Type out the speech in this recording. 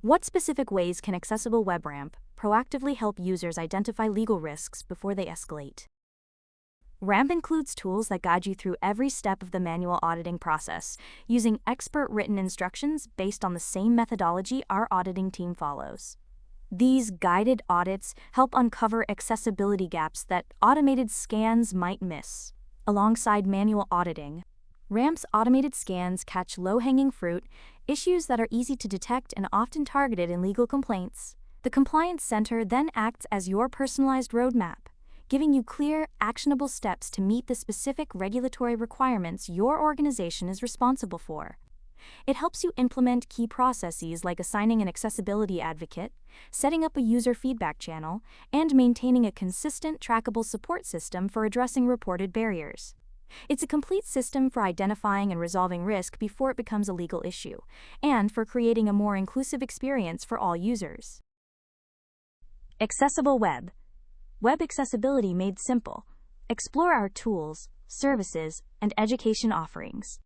What specific ways can Accessible WebRAMP proactively help users identify legal risks before they escalate? RAMP includes tools that guide you through every step of the manual auditing process, using expert-written instructions based on the same methodology our auditing team follows. These guided audits help uncover accessibility gaps that automated scans might miss. Alongside manual auditing, RAMP's automated scans catch low-hanging fruit, issues that are easy to detect and often targeted in legal complaints. The Compliance Center then acts as your personalized roadmap, giving you clear, actionable steps to meet the specific regulatory requirements your organization is responsible for. It helps you implement key processes like assigning an accessibility advocate, setting up a user feedback channel, and maintaining a consistent, trackable support system for addressing reported barriers. It's a complete system for identifying and resolving risk before it becomes a legal issue, and for creating a more inclusive experience for all users. Accessible Web. Web accessibility made simple. Explore our tools, services, and education offerings.